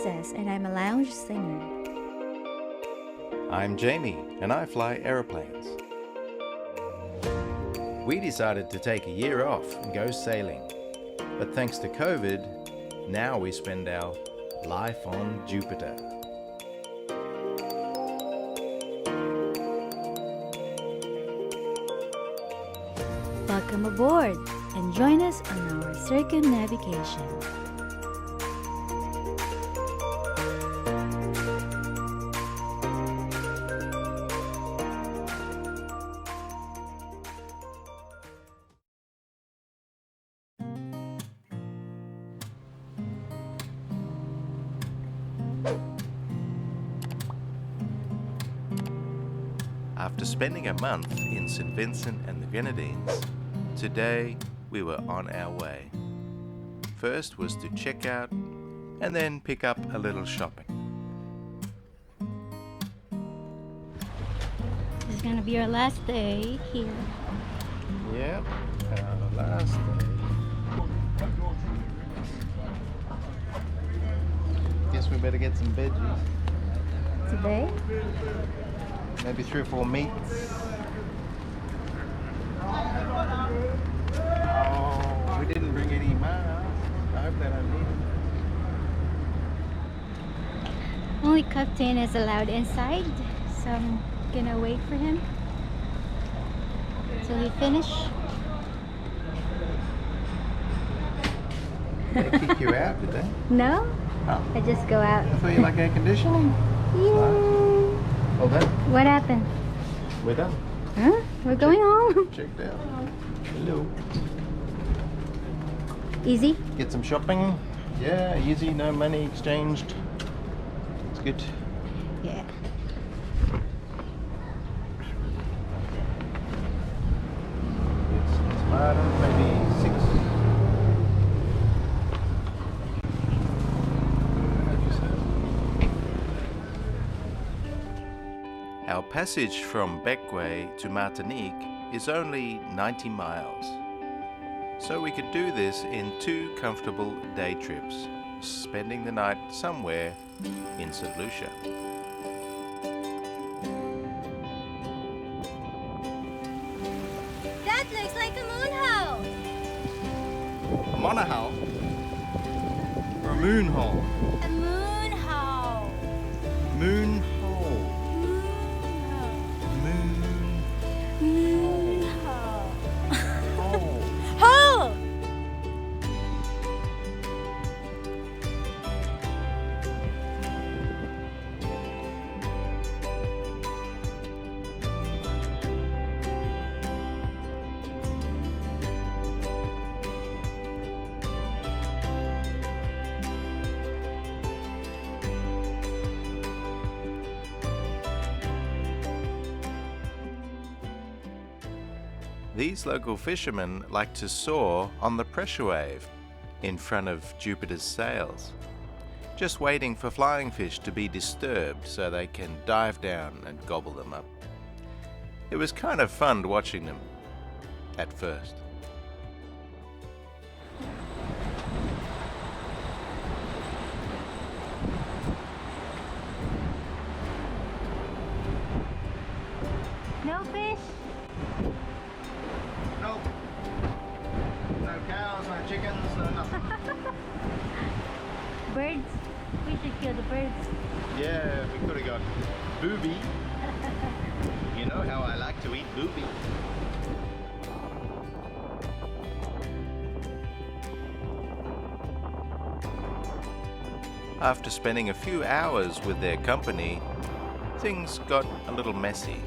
Princess and I'm a lounge singer. I'm Jamie and I fly aeroplanes. We decided to take a year off and go sailing, but thanks to COVID, now we spend our life on Jupiter. Welcome aboard and join us on our circumnavigation. After spending a month in St Vincent and the Grenadines, today we were on our way. First was to check out and then pick up a little shopping. This is gonna be our last day here. Yep, our last day. Guess we better get some veggies. Today? Maybe 3 or 4 meats. Oh, we didn't bring any masks. I hope they don't need them. Only Captain is allowed inside, so I'm gonna wait for him till he finish. They kick you out, did they? No, Oh. I just go out. I thought you like air conditioning. Yay. Well done. What happened? We're done. Huh? We're going home. Checked out. Hello. Easy? Get some shopping. Yeah, easy, no money exchanged. It's good. Yeah. It's tomatoes, maybe 6. Our passage from Baguettes to Martinique is only 90 miles. So we could do this in 2 comfortable day trips, spending the night somewhere in St Lucia. That looks like a moon house. A monohull? Or a moon hole? A moon house. Moon hole. Moon house. Hole. Hole! These local fishermen like to soar on the pressure wave in front of Jupiter's sails, just waiting for flying fish to be disturbed so they can dive down and gobble them up. It was kind of fun watching them at first. No fish? Nope. No cows, no chickens, no nothing. Birds? We should kill the birds. Yeah, we could have got booby. You know how I like to eat booby. After spending a few hours with their company, things got a little messy.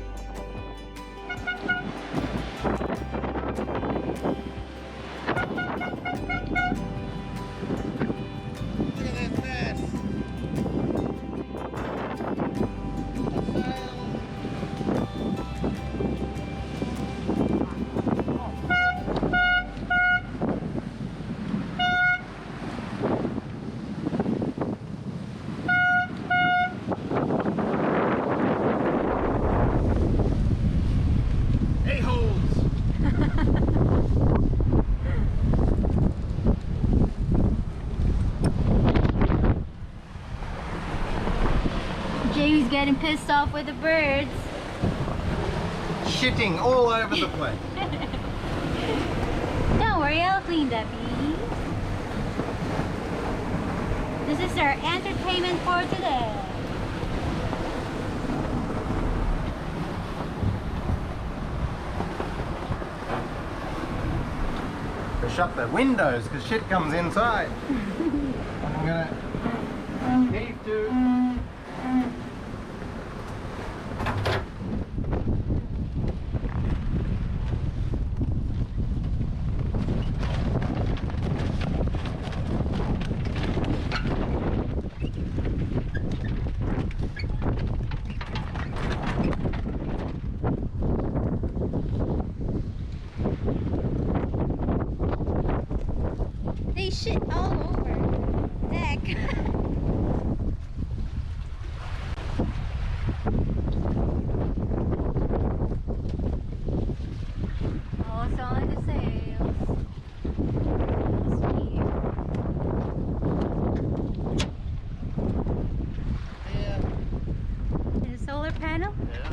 Jamie's getting pissed off with the birds. Shitting all over the place. Don't worry, I'll clean that, bee. This is our entertainment for today. Shut the windows because shit comes inside. I'm gonna heave to. They shit all over the deck. Oh, it's all in the sails. Sweet. Yeah. Is it solar panel? Yeah.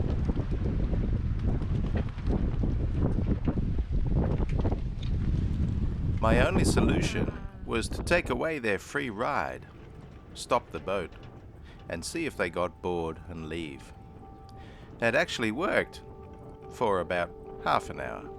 My only solution was to take away their free ride, stop the boat, and see if they got bored and leave. It actually worked for about half an hour.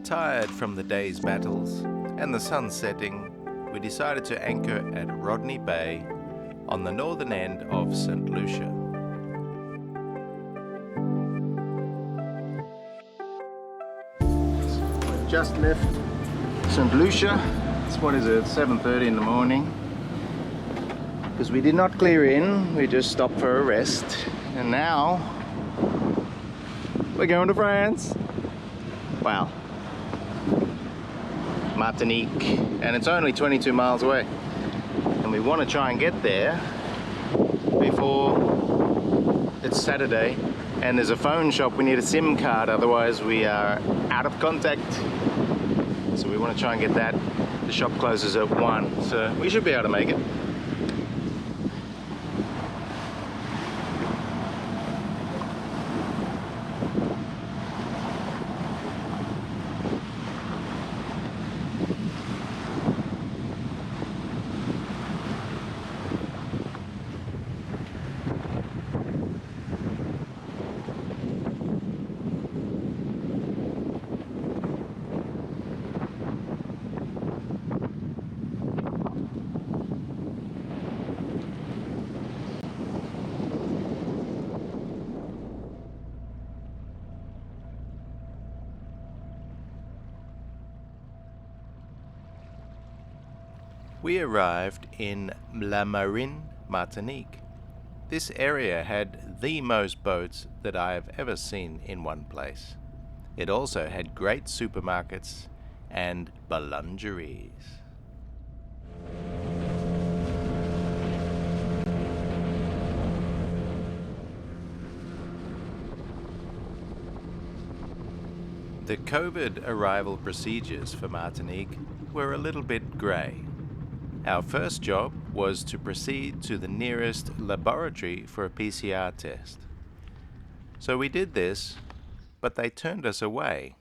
Tired from the day's battles and the sun setting, we decided to anchor at Rodney Bay on the northern end of St Lucia. We've just left St Lucia. It's, what is it, 7:30 in the morning. Because we did not clear in, we just stopped for a rest. And now we're going to France. Wow. Martinique, and it's only 22 miles away, and we want to try and get there before it's Saturday, and there's a phone shop. We need a SIM card, otherwise we are out of contact, so we want to try and get that. The shop closes at 1, so we should be able to make it. We arrived in La Marine, Martinique. This area had the most boats that I have ever seen in one place. It also had great supermarkets and boulangeries. The COVID arrival procedures for Martinique were a little bit grey. Our first job was to proceed to the nearest laboratory for a PCR test. So we did this, but they turned us away.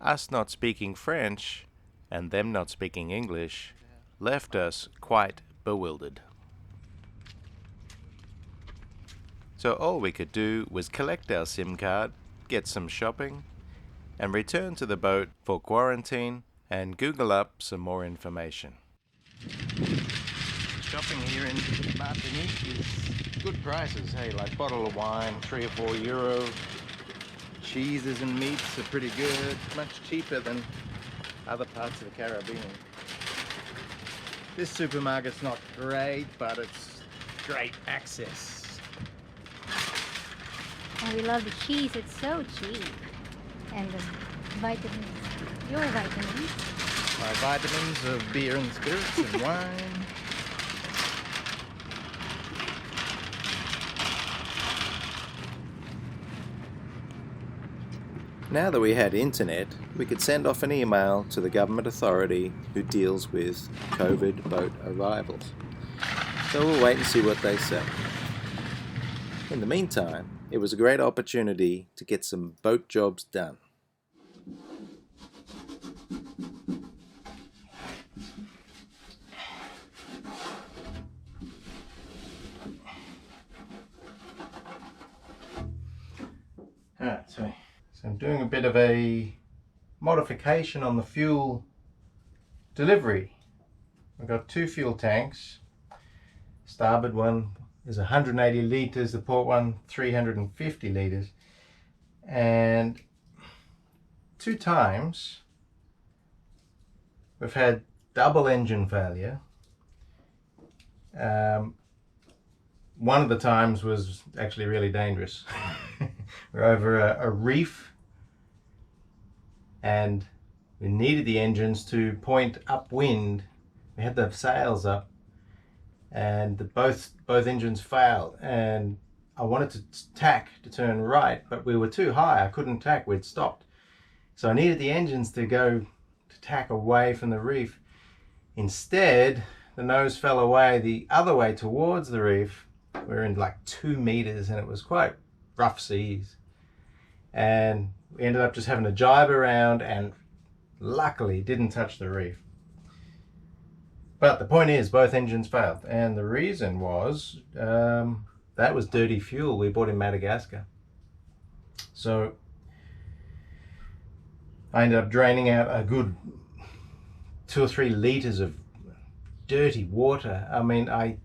Us not speaking French, and them not speaking English, left us quite bewildered. So all we could do was collect our SIM card, get some shopping, and return to the boat for quarantine and Google up some more information. Shopping here in Martinique is good prices, hey, like bottle of wine, €3 or €4. Cheeses and meats are pretty good, much cheaper than other parts of the Caribbean. This supermarket's not great, but it's great access. And we love the cheese, it's so cheap. And the vitamins, your vitamins. My vitamins of beer and spirits and wine. Now that we had internet, we could send off an email to the government authority who deals with COVID boat arrivals. So we'll wait and see what they say. In the meantime, it was a great opportunity to get some boat jobs done. Alright, so I'm doing a bit of a modification on the fuel delivery. I've got two fuel tanks. Starboard one is 180 litres, the port one 350 litres. And 2 times we've had double engine failure. One of the times was actually really dangerous. We're over a reef and we needed the engines to point upwind. We had the sails up and both engines failed, and I wanted to tack to turn right, but we were too high. I couldn't tack, we'd stopped. So I needed the engines to go to tack away from the reef. Instead, the nose fell away the other way towards the reef. We were in like 2 meters and it was quite rough seas. And we ended up just having to jibe around and luckily didn't touch the reef. But the point is, both engines failed, and the reason was that was dirty fuel we bought in Madagascar. So I ended up draining out a good 2 or 3 litres of dirty water. I mean, I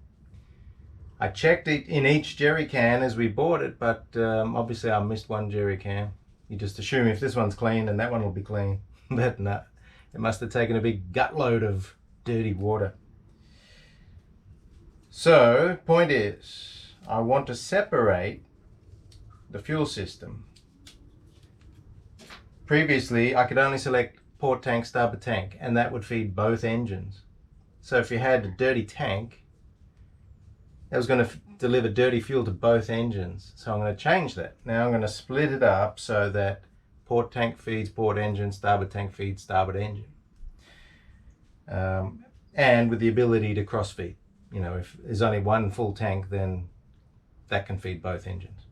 checked it in each jerry can as we bought it, but obviously I missed one jerry can. You just assume if this one's clean, then that one will be clean. But no, it must have taken a big gut load of dirty water. So, point is, I want to separate the fuel system. Previously, I could only select port tank, starboard tank, and that would feed both engines. So if you had a dirty tank, that was going to deliver dirty fuel to both engines. So I'm going to change that. Now I'm going to split it up so that port tank feeds port engine, starboard tank feeds starboard engine. And with the ability to cross feed. You know, if there's only one full tank, then that can feed both engines.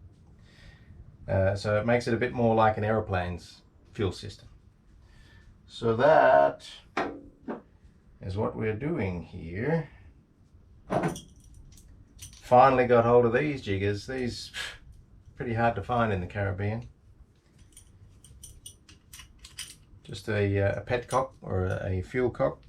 So it makes it a bit more like an aeroplane's fuel system. So that is what we're doing here. Finally got hold of these jiggers. These pretty hard to find in the Caribbean. Just a petcock or a fuel cock.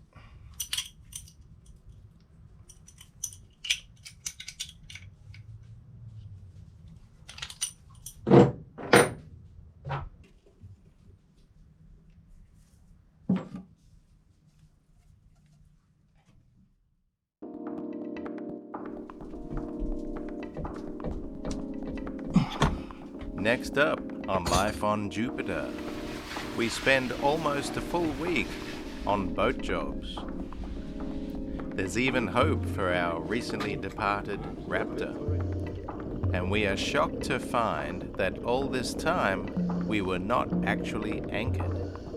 Next up on Life on Jupiter, we spend almost a full week on boat jobs. There's even hope for our recently departed Raptor, and we are shocked to find that all this time we were not actually anchored.